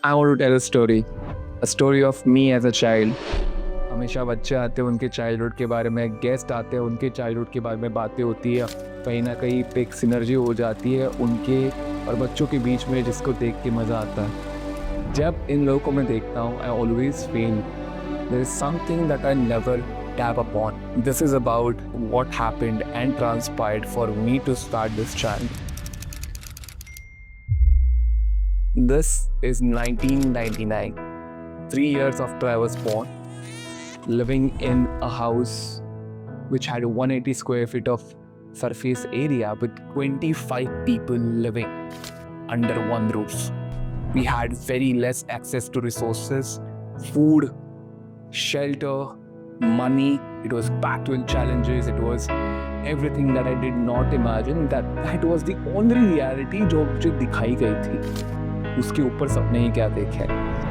I want to tell a story of me as a child. हमेशा बच्चे आते हैं, उनके चाइल्डहुड के बारे में, गेस्ट आते हैं, उनके चाइल्डहुड के बारे में बातें होती है, कहीं ना कहीं पे एक सिनर्जी हो जाती है उनके और बच्चों के बीच में, जिसको देख के मज़ा आता है. जब इन लोगों को मैं देखता हूँ, I always feel there is something that I never tap upon. This is about what happened and transpired for me to start this channel. This is 1999, 3 years after I was born, living in a house which had 180 square feet of surface area with 25 people living under one roof. We had very less access to resources, food, shelter, money. It was packed with challenges. It was everything that I did not imagine. That was the only reality जो मुझे दिखाई गई थी. उसके ऊपर सपने ही क्या देखे.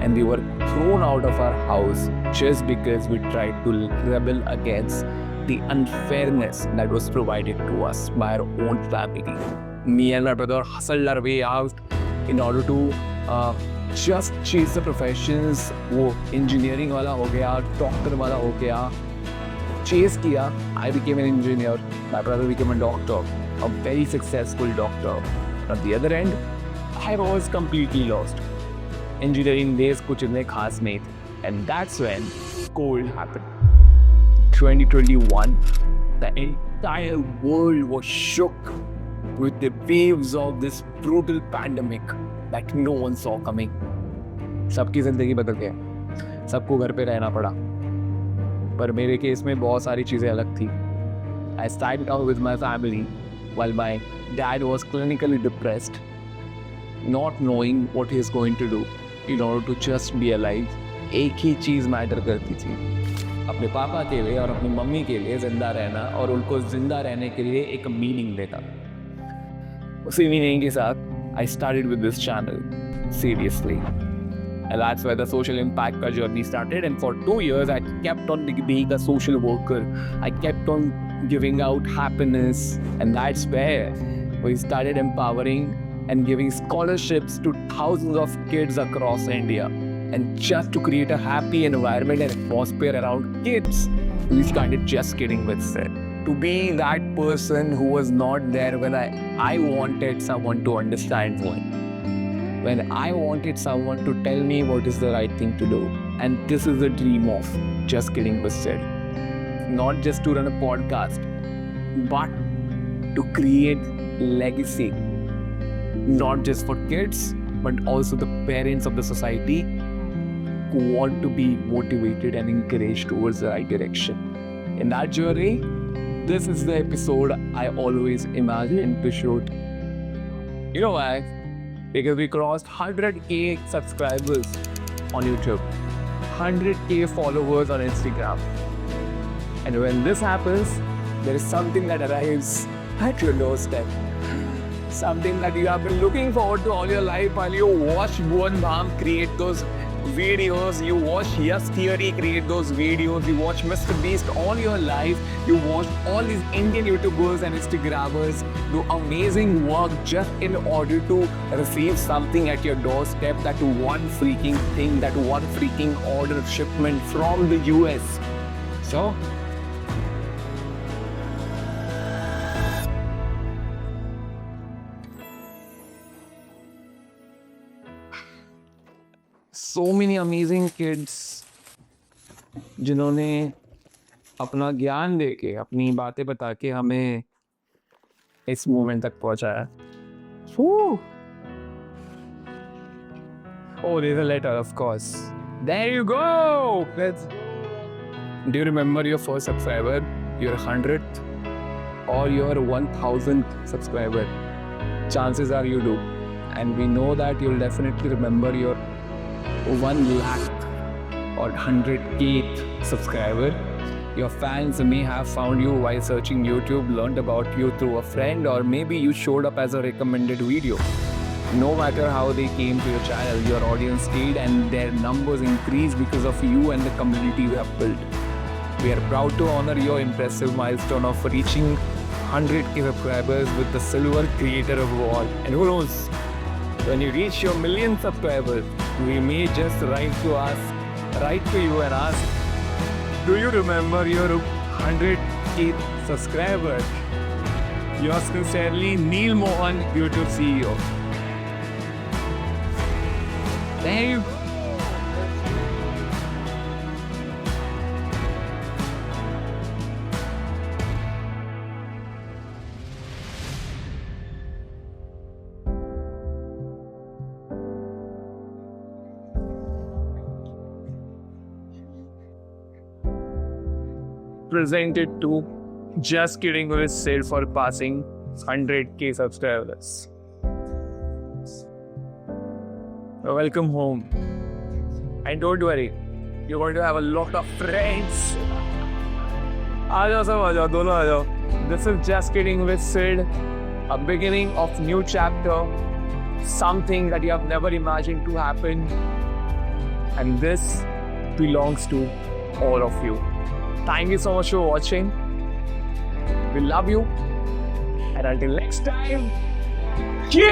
And we were thrown out of our house just because we tried to rebel against the unfairness that was provided to us by our own family. Me and my brother hustled our way out in order to just chase the professions. वो engineering वाला हो गया, doctor वाला हो गया, chase किया. I became an engineer. My brother became a doctor, a very successful doctor. At the other end, I was completely lost. Engineering days कुछ इतने खास नहीं थे. And that's when COVID happened. 2021, the entire world was shook with the waves of this brutal pandemic that no one saw coming. सबकी ज़िंदगी बदल गया, सबको घर पे रहना पड़ा. पर मेरे केस में बहुत सारी चीज़ें अलग थी. I started out with my family while my dad was clinically depressed, not knowing what he is going to do in order to just be alive. एक ही चीज़ मैटर करती थी, अपने पापा के लिए और अपनी मम्मी के लिए ज़िंदा रहना और उनको ज़िंदा रहने के लिए एक मीनिंग देना. उसी मीनिंग के साथ I started with this channel seriously, and that's where the social impact का journey started. And for 2 years I kept on being a social worker. I kept on giving out happiness, and that's where we started empowering and giving scholarships to thousands of kids across India. And just to create a happy environment and atmosphere around kids, we started Just Kidding with Sid. To be that person who was not there when I wanted someone to understand me. When I wanted someone to tell me what is the right thing to do. And this is the dream of Just Kidding with Sid. Not just to run a podcast, but to create legacy. Not just for kids, but also the parents of the society who want to be motivated and encouraged towards the right direction. In that journey, this is the episode I always imagined to shoot. You know why? Because we crossed 100k subscribers on YouTube, 100k followers on Instagram. And when this happens, there is something that arrives at your doorstep. Something that you have been looking forward to all your life while you watch Bhuvan Bam create those videos, you watch Yes Theory create those videos, you watch Mr. Beast all your life, you watch all these Indian YouTubers and Instagrammers do amazing work just in order to receive something at your doorstep, that one freaking thing, that one freaking order shipment from the US. So, so many amazing kids जिन्होंने अपना ज्ञान देके, अपनी बातें बता के हमें इस मोमेंट तक पहुंचाया. Oh, there's a letter, of course. There you go. Do you remember your first subscriber, your 100th, or your 1000th subscriber? Chances are you do, and we know that you'll definitely remember your 1 lakh or 100k subscriber. Your fans may have found you while searching YouTube, learned about you through a friend, or maybe you showed up as a recommended video. No matter how they came to your channel, your audience stayed and their numbers increased because of you and the community you have built. We are proud to honor your impressive milestone of reaching 100k subscribers with the Silver Creator Award. And who knows, When you reach your million subscribers, we may just write to you and ask, do you remember your 100th subscriber? Yours sincerely, Neil Mohan, YouTube CEO. Thank you. Presented to Just Kidding with Sid for passing 100k subscribers. Welcome home. And don't worry, you're going to have a lot of friends. Aajo sab aajo, dono aajo. This is Just Kidding with Sid, a beginning of new chapter, something that you have never imagined to happen. And this belongs to all of you. Thank you so much for watching. We love you. And until next time, keep